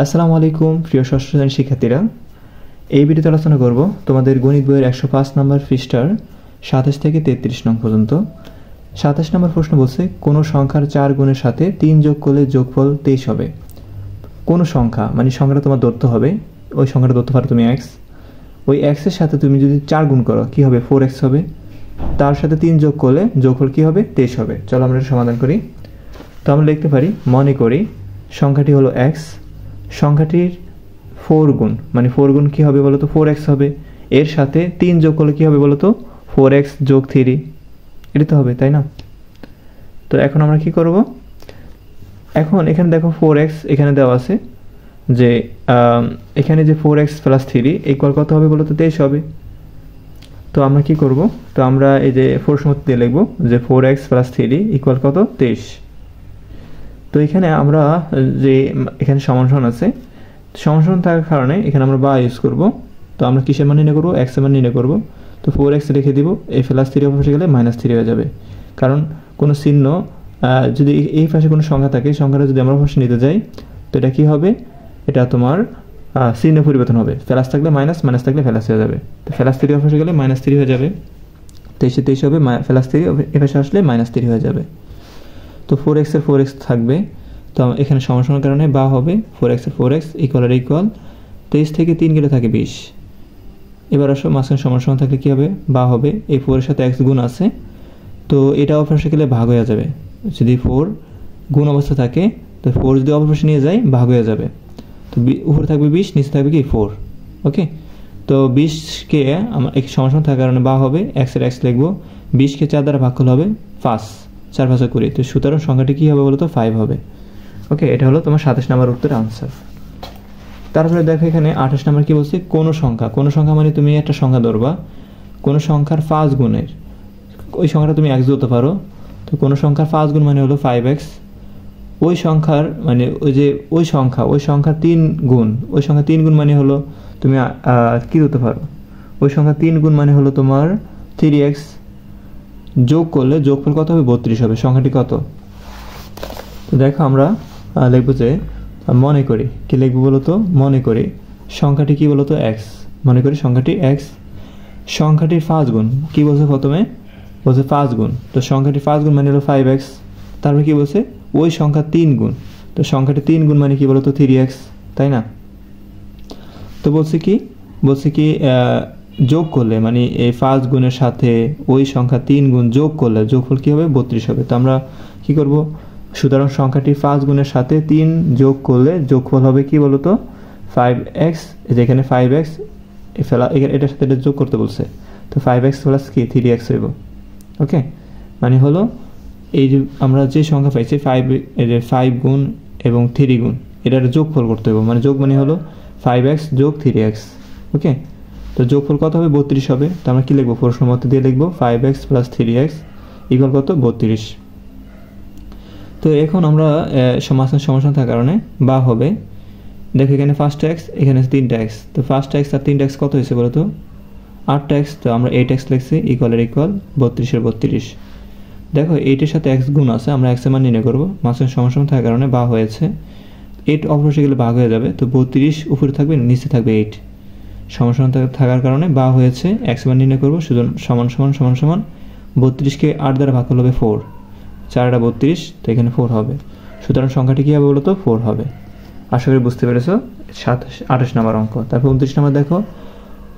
আসসালামু আলাইকুম প্রিয় ষষ্ঠ শ্রেণীর শিক্ষার্থীরা। এই ভিডিওতে আলোচনা করব তোমাদের গণিত বইয়ের 105 নম্বর পৃষ্ঠার 27 থেকে 33 নং পর্যন্ত। 27 নম্বর প্রশ্ন বলছে কোন সংখ্যার 4 গুণের সাথে 3 যোগ করলে যোগফল 23 হবে। কোন সংখ্যা মানে সংখ্যাটা তোমার ধরতে হবে, ওই সংখ্যাটা ধরতে পারো তুমি x, ওই x এর সাথে তুমি যদি 4 গুণ করো কি হবে 4x হবে, তার সাথে 3 যোগ করলে যোগফল কি হবে 23 হবে। চলো আমরা এটা সমাধান করি। তো আমরা লিখতে পারি মনে করি সংখ্যাটি হলো x, সংখ্যাটির 4 গুণ মানে 4 গুণ কি হবে বলো তো 4x হবে, এর সাথে 3 যোগ করলে কি হবে বলো তো 4x যোগ 3, এটা তো হবে তাই না। তো এখন আমরা কি করব, এখন এখানে দেখো 4x এখানে দেওয়া আছে যে এখানে যে 4x প্লাস 3 ইকুয়াল কত হবে বলো তো 23 হবে। তো আমরা কি করব, তো আমরা এই যে 4 সমস্ত দিয়ে লিখব যে 4x প্লাস 3 ইকুয়াল কত 23। তো এখানে আমরা যে এখানে সমান সমান আছে, সমান সমান থাকার কারণে এখানে আমরা বা ইউজ করব। তো আমরা কিসের মান নির্ণয় করব, x এর মান নির্ণয় করব। তো 4x রেখে দিব, এই প্লাস 3 অপর পাশে গেলে মাইনাস 3 হয়ে যাবে, কারণ কোনো চিহ্ন যদি এই পাশে কোনো সংখ্যা থাকে, সংখ্যাটা যদি আমরা পাশে নিতে যাই তো এটা কি হবে, এটা তোমার চিহ্ন পরিবর্তন হবে, প্লাস থাকলে মাইনাস, মাইনাস থাকলে প্লাস হয়ে যাবে। তো প্লাস 3 অপর পাশে গেলে মাইনাস 3 হয়ে যাবে, 23 হবে, প্লাস 3 এই পাশে আসলে মাইনাস 3 হয়ে যাবে। তো 4x এর 4x থাকবে, তো এখানে সমান সমান কারণে বা হবে 4x এর 4x ইকুয়াল 23 থেকে 3 গেলে থাকে 20। এবার আসো মাঝখানে সমান সমান থাকলে কি হবে, বা হবে এই 4 এর সাথে x গুণ আছে, তো এটা অপর পাশে গেলে ভাগ হয়ে যাবে। যদি 4 গুণ অবস্থা থাকে তো 4 যদি অপর পাশে নিয়ে যায় ভাগ হয়ে যাবে। তো উপরে থাকবে 20, নিচে থাকবে কি 4। ওকে, তো 20 কে আমরা এক সমান সমান থাকার কারণে বা হবে x এর x লিখবো, 20 কে 4 দ্বারা ভাগ করলে হবে 5, 4 5 20, তো সুতরাং সংখ্যাটি কি হবে বলো তো 5 হবে। ওকে, এটা হলো তোমার 27 নম্বর উত্তরের আনসার। তারপরে দেখো এখানে 28 নম্বর কি বলছে, কোন সংখ্যা, কোন সংখ্যা মানে তুমি একটা সংখ্যা ধরবা, কোন সংখ্যার 5 গুণের, ওই সংখ্যাটা তুমি x ধরতে পারো। তো কোন সংখ্যার 5 গুণ মানে হলো 5x, ওই সংখ্যার মানে ওই সংখ্যা 3 গুণ, ওই সংখ্যা 3 গুণ মানে হলো তুমি কি ধরতে পারো, ওই সংখ্যা 3 গুণ মানে হলো তোমার 3x, যোগ করলে যোগফল কত হবে 32 হবে। সংখ্যাটি কত, তো দেখো আমরা লিখবো যে মনে করি, কি লিখবো বলো তো, মনে করি সংখ্যাটি কি বলো তো x, মনে করি সংখ্যাটি x, সংখ্যাটির 5 গুণ কি বলছে প্রথমে বলছে 5 গুণ, তো সংখ্যাটির 5 গুণ মানে হলো 5x, তারপরে কি বলছে ওই সংখ্যা 3 গুণ, তো সংখ্যাটি 3 গুণ মানে কি বলো তো 3x, তাই না। তো বলছে কি যোগ করলে মানে এই 5 গুণের সাথে ওই সংখ্যা 3 গুণ যোগ করলে যোগফল কি হবে 32 হবে। তো আমরা কি করব, সুতরাং সংখ্যাটি 5 গুণের সাথে 3 যোগ করলে যোগফল হবে কি বলতো 5x, যেখানে 5x এটার সাথে এটা যোগ করতে বলছে, তো 5x প্লাস কি 3x হইব। ওকে, মানে হলো এই যে আমরা যে সংখ্যা পাইছি 5 গুণ এবং 3 গুণ এটার যোগফল করতে হবে, মানে যোগ মানে হলো 5x যোগ 3x। ওকে, তো যোগফল কত হবে 32 হবে। তো আমরা কি লিখবো, প্রশ্ন মতে দিয়ে লিখবো 5x প্লাস 3x ইকুয়াল কত 32। তো এখন আমরা সমাধান থাকার কারণে বা হবে, দেখো এখানে ফার্স্ট x এখানে 3টা x, তো ফার্স্ট x আর 3টা x কত হয়েছে বলো তো 8টা x, তো আমরা 8x লিখছি ইকুয়াল 32 এর 32। দেখো 8 এর সাথে x গুণ আছে, আমরা x এর মান নির্ণয় করব, মাঝখানে সমান থাকার কারণে বা হয়েছে 8 অপরপাশে গেলে ভাগ হয়ে যাবে, তো 32 উপরে থাকবে নিচে থাকবে 8, সমান থাকার কারণে বা হয়েছে x এর মান নির্ণয় করব, সুতরাং সমান 32 কে 8 দ্বারা ভাগ করলে হবে 4, 4 32, তো এখানে 4 হবে। সুতরাং সংখ্যাটি কি হবে বলো তো 4 হবে। আশা করি বুঝতে পেরেছো। 28 নম্বর অঙ্ক। তারপর 29 নম্বর দেখো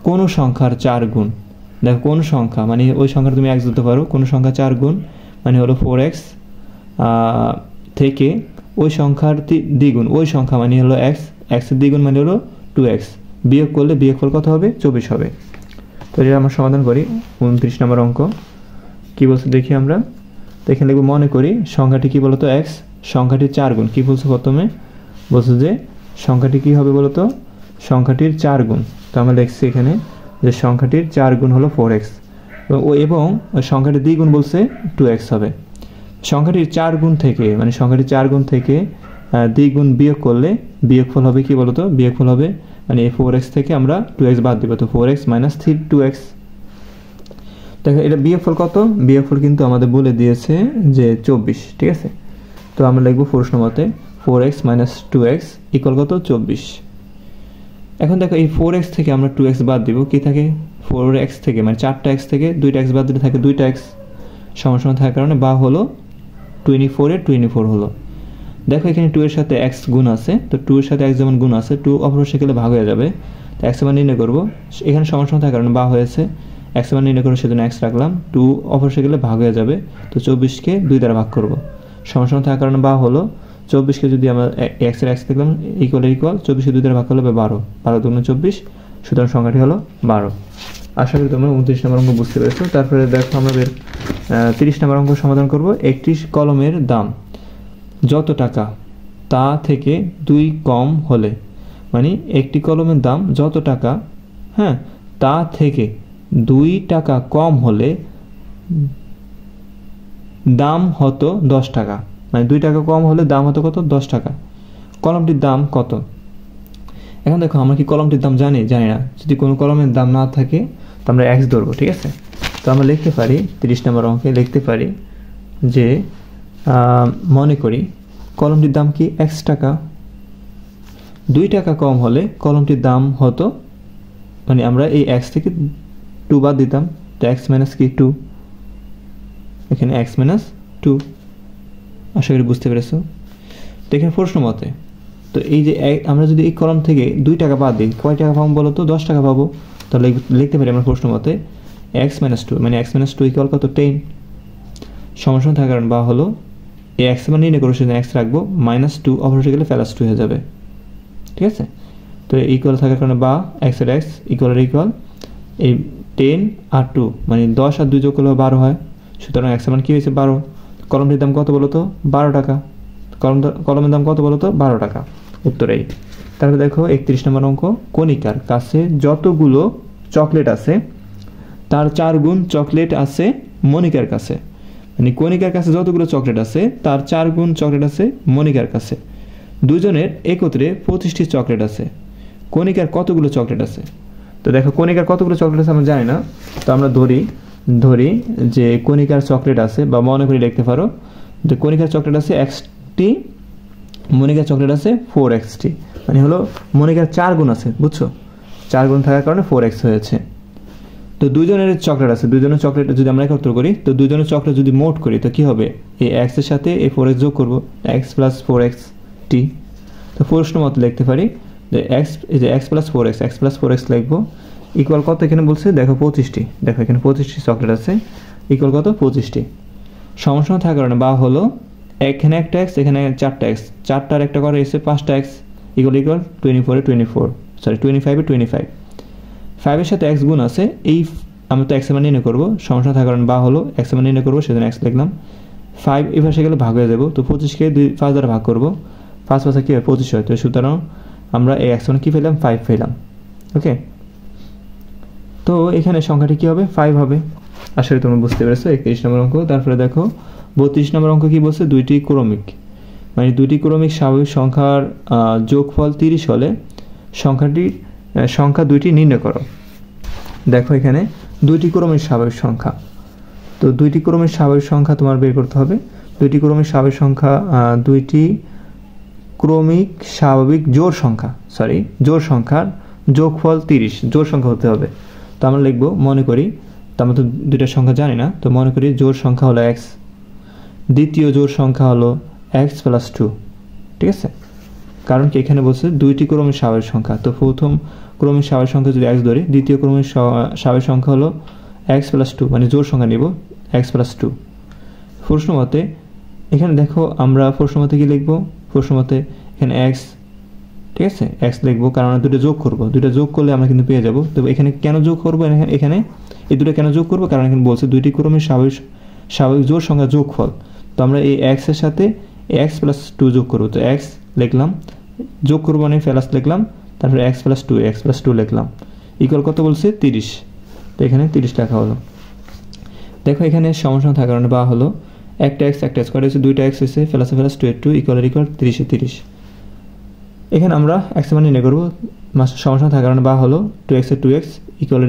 কোন সংখ্যার 4 গুণ, দেখো কোন সংখ্যা মানে ওই সংখ্যাটা তুমি x ধরতে পারো, কোন সংখ্যা 4 গুণ মানে হলো 4x থেকে ওই সংখ্যার দ্বিগুণ, ওই সংখ্যা মানে হলো x, x এর দ্বিগুণ মানে হলো 2x, বিয়োগ করলে বিয়োগফল কত হবে 24 হবে। তো এটা আমরা সমাধান করি। 29 নম্বর অঙ্ক কি বলছে দেখি আমরা, তো এখানে লিখবো মনে করি সংখ্যাটি কি বলতো x, সংখ্যাটির 4 গুণ, কি বলছে প্রথমে বলছে যে সংখ্যাটি কি হবে বলতো সংখ্যাটির 4 গুণ, তো আমরা লিখছি এখানে যে সংখ্যাটির 4 গুণ হলো 4x এবং সংখ্যাটির দ্বিগুণ বলছে 2x হবে। সংখ্যাটির 4 গুণ থেকে মানে সংখ্যাটির 4 গুণ থেকে দ্বিগুণ বিয়োগ করলে বিয়োগফল হবে কি বলতো, বিয়োগফল হবে মানে এই 4x থেকে আমরা 2x বাদ দিব, তো 4x মাইনাস 2x। দেখো এটা বিয়োগফল কত, বিয়োগফল কিন্তু আমাদের বলে দিয়েছে যে 24, ঠিক আছে। তো আমরা লিখবো প্রশ্ন মতে 4x মাইনাস 2x ইকুয়াল কত 24। এখন দেখো এই 4x থেকে আমরা 2x বাদ দিব, কি থাকে 4x থেকে মানে 4টা x থেকে 2টা x বাদ দিলে থাকে 2টা x, সমান সমান থাকার কারণে বা হলো 24 এর 24 হলো। দেখো এখানে 2 এর সাথে x গুণ আছে, তো 2 এর সাথে x যেমন গুণ আছে 2 অপরপাশে গেলে ভাগ হয়ে যাবে, তো x এর মান নির্ণয় করব, এখানে সমান সমান থাকার কারণে বা হয়েছে, x এর মান নির্ণয় করে সেজন্য x রাখলাম, 2 অপরপাশে গেলে ভাগ হয়ে যাবে, তো 24 কে 2 দ্বারা ভাগ করব, সমান সমান থাকার কারণে বা হলো 24 কে যদি আমরা x এর x দেখলাম ইকুয়াল 24 কে 2 দ্বারা ভাগ করলে 12, 12 দুগুণ 24, সুতরাং সংখ্যাটি হলো 12। আশা করি তোমরা 29 নম্বর অঙ্ক বুঝতে পেরেছো। তারপরে দেখো আমরা 30 নম্বর অঙ্ক সমাধান করব। একটি কলমের দাম যত টাকা তা থেকে 2 কম হলে, মানে একটি কলমের দাম যত টাকা, হ্যাঁ, তা থেকে 2 টাকা কম হলে দাম হতো 10 টাকা, মানে 2 টাকা কম হলে দাম হতো কত 10 টাকা। কলমটির দাম কত? এখন দেখো আমরা কি কলমটির দাম জানি না, যদি কোনো কলমের দাম না থাকে তো আমরা x ধরবো, ঠিক আছে। তো আমরা লিখতে পারি 30 নম্বর অঙ্কে লিখতে পারি যে মনে করি কলমটির দাম কি x টাকা, 2 টাকা কম হলে কলমটির দাম হতো, মানে আমরা এই x থেকে 2 বাদ দিতাম, তো x মাইনাস কি 2, এখানে x মাইনাস 2। আশা করি বুঝতে পেরেছো। তো এখানে প্রশ্ন মতে, তো এই যে আমরা যদি এই কলম থেকে 2 টাকা বাদ দিই কয় টাকা পাবো বলো তো? 10 টাকা পাবো। তাহলে লিখতে পারি আমরা প্রশ্ন মতে x মাইনাস 2, মানে x মাইনাস 2 ইকুয়াল কত 10, সমান সমান থাকার কারণ বা হলো এই x মান নির্ণয় করে সেখানে x রাখবো, মাইনাস 2 অপরপাশে গেলে প্লাস 2 হয়ে যাবে, ঠিক আছে। তো ইকুয়াল থাকার কারণে বা x এর x ইকুয়াল এই 10 আর 2, মানে 10 আর 2 যোগ করলে 12 হয়, সুতরাং x এর মান কি হয়েছে 12। কলমটির দাম কত বলো তো? 12 টাকা। কলমের দাম কত বলো তো? 12 টাকা, উত্তর এই। তারপরে দেখো 31 নম্বর অঙ্ক। কণিকার কাছে যতগুলো চকলেট আছে তার 4 গুণ চকলেট আছে মনিকার কাছে, মানে কণিকার কাছে যতগুলো চকলেট আছে তার 4 গুণ চকলেট আছে মনিকার কাছে। দুজনের একত্রে 25টি চকলেট আছে, কণিকার কতগুলো চকলেট আছে? তো দেখো কণিকার কতগুলো চকলেট আছে আমরা জানি না, তো আমরা ধরি যে কণিকার চকলেট আছে, বা মনে করে লিখতে পারো যে কণিকার চকলেট আছে xটি, মনিকার চকলেট আছে 4xটি, মানে হলো মনিকার 4 গুণ আছে, বুঝছো, 4 গুণ থাকার কারণে 4x হয়েছে। তো দুজনের চকলেট আছে, দুজনের চকলেট যদি আমরা একত্র করি, তো দুজনের চকলেট যদি মোট করি তো কি হবে, এই x এর সাথে এই 4x যোগ করব, x প্লাস 4xt। তো প্রশ্ন মত লিখতে পারি যে x প্লাস 4x লিখবো ইকুয়াল কত, এখানে বলছে দেখো 25টি, দেখো এখানে 25টি চকলেট আছে ইকুয়াল কত 25টি, সমান সমান থাকার কারণে বা হলো এখানে একটা x এখানে 4টা x, 4টার একটা করে এসে 5টা x ইকুয়াল 24 এ 24, সরি 25 এ 25, 5 এর সাথে x গুণ আছে, এই আমরা তো x এর মান নির্ণয় করব, সমান সমান থাকার কারণে বা হলো x এর মান নির্ণয় করব, সেজন্য x লিখলাম। 5 এই পাশে গেলে ভাগ হয়ে যাব, তো 25 কে 5 দ্বারা ভাগ করব, 5 5 কি হয় 25 হয়, তো সুতরাং আমরা এই x মান কি পেলাম 5 পেলাম, ওকে। তো এখানে সংখ্যাটি কি হবে 5 হবে। আশা করি তোমরা বুঝতে পেরেছো 31 নম্বর অঙ্ক। তারপরে দেখো 32 নম্বর অঙ্ক কি বলছে, দুইটি ক্রমিক, মানে দুইটি ক্রমিক স্বাভাবিক সংখ্যার যোগফল 30 হলে সংখ্যা দুইটি নির্ণয় করো। দেখো এখানে দুইটি ক্রমিক স্বাভাবিক সংখ্যা, তো দুইটি ক্রমিক স্বাভাবিক সংখ্যা তোমার বের করতে হবে। দুইটি ক্রমিক স্বাভাবিক সংখ্যা, দুইটি ক্রমিক স্বাভাবিক জোড় সংখ্যার যোগফল 30, জোড় সংখ্যা হতে হবে। তো আমরা লিখবো, মনে করি, তো আমরা তো দুইটা সংখ্যা জানি না, তো মনে করি জোড় সংখ্যা হলো x, দ্বিতীয় জোড় সংখ্যা হলো x প্লাস 2, ঠিক আছে। কারণ কি এখানে বলছে দুইটি ক্রমিক স্বাভাবিক সংখ্যা, তো প্রথম ক্রমিক স্বাভাবিক সংখ্যা যদি x ধরি, দ্বিতীয় ক্রমিক স্বাভাবিক সংখ্যা হলো x প্লাস 2, মানে জোড় সংখ্যা নিব x প্লাস 2। প্রশ্ন মতে এখানে দেখো আমরা প্রশ্ন মতে কি লিখবো, প্রশ্ন মতে এখানে x, ঠিক আছে, x লিখবো, কারণ আমরা দুটো যোগ করব, দুটো যোগ করলে আমরা কিন্তু পেয়ে যাব। তো এখানে কেন যোগ করব, এখানে এই দুটো কেন যোগ করব, কারণ এখানে বলছে দুইটি ক্রমিক স্বাভাবিক জোড় সংখ্যা যোগফল, তো আমরা এই x এর সাথে x প্লাস 2 যোগ করব, তো x লিখলাম, যোগ করব মানে প্লাস লিখলাম, তারপরে x প্লাস 2 লিখলাম ইকুয়াল কত বলছে 30, তো এখানে 30 লেখা হলো। দেখো এখানে সমস্যা থাকার কারণে বা হলো একটা x করে হচ্ছে, দুইটা x হয়েছে, প্লাস 2 ইকুয়াল 30 এ 30। এখানে আমরা x এর মান নির্ণয় করব, সমস্যা থাকার কারণে বা হলো 2x A 2x equal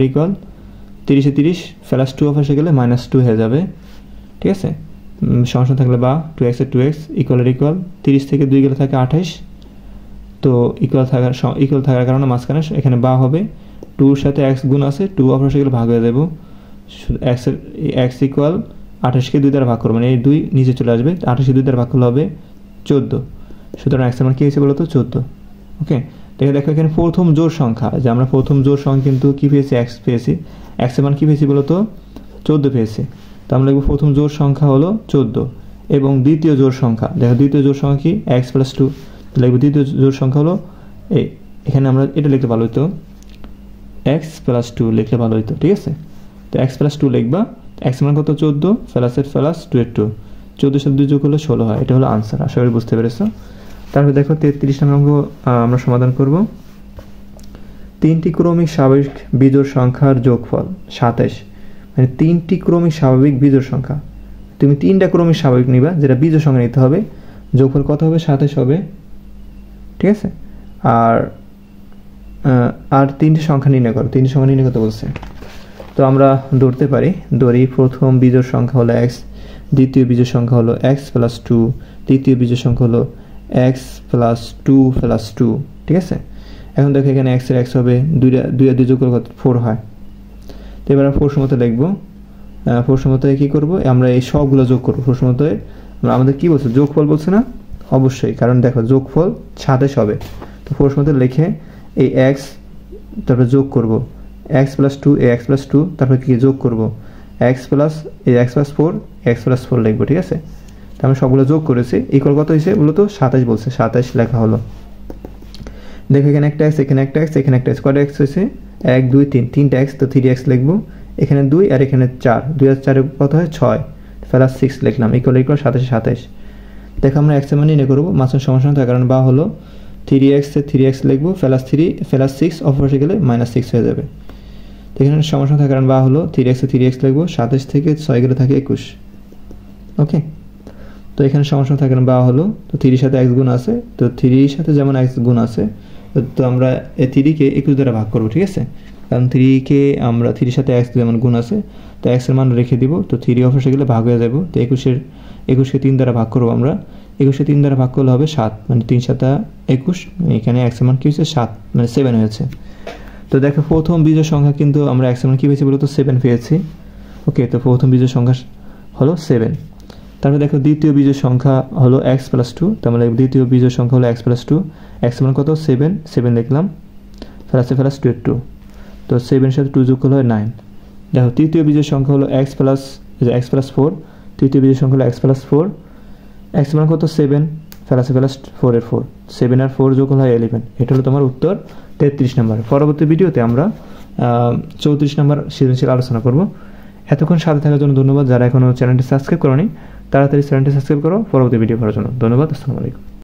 30 A 30, plus 2 of এসে গেলে -2 হয়ে যাবে, ঠিক আছে। সমান থাকলে বা 2x এর 2x ইকুয়াল 30 থেকে 2 গেলে থাকে 28, তো ইকুয়াল থাকার কারণে মাঝখানে এখানে বা হবে 2 এর সাথে x গুণ আছে, 2 অপরপাশে গেলে ভাগ হয়ে যাবে, x ইকুয়াল 28কে 2 দ্বারা ভাগ করব, মানে এই 2 নিচে চলে আসবে, 28কে 2 দ্বারা ভাগ করলে হবে 14, সুতরাং x এর মান কি হয়েছে বলো তো 14। ওকে, দেখো এখানে প্রথম জোড় সংখ্যা, যে আমরা প্রথম জোড় সংখ্যা কিন্তু কি পেয়েছি, x পেয়েছি, x এর মান কি পেয়েছি বলো তো 14 পেয়েছি, তো আমরা লিখব প্রথম জোড় সংখ্যা হলো 14, এবং দ্বিতীয় জোড় সংখ্যা, দেখো দ্বিতীয় জোড় সংখ্যা কি x + 2, লিখব দ্বিতীয় জোড় সংখ্যা হলো এখানে আমরা এটা লিখলে ভালো হতো, x + 2 লিখলে ভালো হতো, ঠিক আছে। তো x + 2 লিখবা, x এর মান কত 14 প্লাস 2 এর 2, 14 সাথে 2 যোগ করলে 16 হয়, এটা হলো আনসার। আশা করি বুঝতে পেরেছো। তারপর দেখো 33 নম্বর অঙ্ক আমরা সমাধান করব। 3টি ক্রমিক স্বাভাবিক বিজোড় সংখ্যার যোগফল 27, মানে 3টি ক্রমিক স্বাভাবিক বিজোড় সংখ্যা, তুমি 3টা ক্রমিক স্বাভাবিক নিবা, যেটা বিজোড় সংখ্যা নিতে হবে, যোগফল কত হবে 27 হবে, ঠিক আছে। আর 3টি সংখ্যা নির্ণয় করো, 3টি সংখ্যা নির্ণয় করতে বলছে, তো আমরা ধরি প্রথম বিজোড় সংখ্যা হলো x, দ্বিতীয় বিজোড় সংখ্যা হলো x + 2, তৃতীয় বিজোড় সংখ্যা হলো x + 2 + 2, ঠিক আছে। এখন দেখো এখানে x এর x হবে 2 আর 2 যোগ করলে 4 হয়, তো এবার 4 সমতে লিখবো, 4 সমতে কি করব, আমরা এই সবগুলো যোগ করব, 4 সমতে আমাদের কি বলছে, যোগফল বলছে না, অবশ্যই, কারণ দেখো যোগফল 27 হবে, তো 4 সমতে লিখে এই x তারপর যোগ করব, x + 2 x + 2, তারপর কি যোগ করব x + 4 x + 4 লিখবো, ঠিক আছে। তো আমরা সবগুলো যোগ করেছি, ইকুয়াল কত হয়েছে বলো তো 27 বলছে, 27 লেখা হলো। দেখো এখানে একটা x, এখানে একটা x, এখানে একটা x, কয়টা x হয়েছে 1 2 3, 3টা x, তো 3x লিখবো, এখানে 2 আর এখানে 4, 2 আর 4 কত হয় 6 প্লাস 6 লিখলাম, ইকুয়াল 27। দেখো আমরা x এর মান নির্ণয় করব, মাঝখানে সমান তার কারণ বা হলো 3x এ 3x লিখবো, প্লাস 3 প্লাস 6 অপরপাশে গেলে -6 হয়ে যাবে, তো এখানে সমান থাকার কারণ বা হলো 3x এ 3x লিখবো, 27 থেকে 6 গেলে থাকে 21, ওকে। তো এখানে সমান থাকার কারণ বা হলো, তো 3 এর সাথে x গুণ আছে, তো 3 এর সাথে যেমন x গুণ আছে, তো আমরা এই 3 কে 21 দ্বারা ভাগ করব, ঠিক আছে, কারণ 3 কে আমরা 3 এর সাথে x যেমন গুণ আছে, তো x এর মান রেখে দিব, তো 3 অপরপাশে গেলে ভাগ হয়ে যাবে, তো 21কে 3 দ্বারা ভাগ করব আমরা, 21কে 3 দ্বারা ভাগ করলে হবে 7, মানে 3 × 7 = 21, এখানে x এর মান কি হয়েছে 7, মানে 7 হয়েছে। তো দেখো প্রথম বিজোড় সংখ্যা কিন্তু আমরা x এর মান কি পেয়েছি বলতো 7 পেয়েছি, ওকে, তো প্রথম বিজোড় সংখ্যা হলো 7। তারপরে দেখো দ্বিতীয় বিজোড় সংখ্যা হলো x + 2, তার মানে দ্বিতীয় বিজোড় সংখ্যা হলো x + 2, x এর মান কত 7 লিখলাম, প্লাস 2 এর 2, তো 7 এর সাথে 2 যোগ করলে হয় 9। দেখো তৃতীয় বিজোড় সংখ্যা হলো x + 4, তৃতীয় বিজোড় সংখ্যা হলো x + 4, x এর মান কত 7 প্লাস 4 এর 4, 7 আর 4 যোগ করলে হয় 11, এটা হলো তোমার উত্তর 33 নম্বর। পরবর্তী ভিডিওতে আমরা 34 নম্বর সৃজনশীল আলোচনা করব। এতক্ষণ সাথে থাকার জন্য ধন্যবাদ। যারা এখনো চ্যানেলটি সাবস্ক্রাইব করোনি তাড়াতাড়ি চ্যানেলটি সাবস্ক্রাইব করো পরবর্তী ভিডিও পাওয়ার জন্য। ধন্যবাদ। আসসালামু আলাইকুম।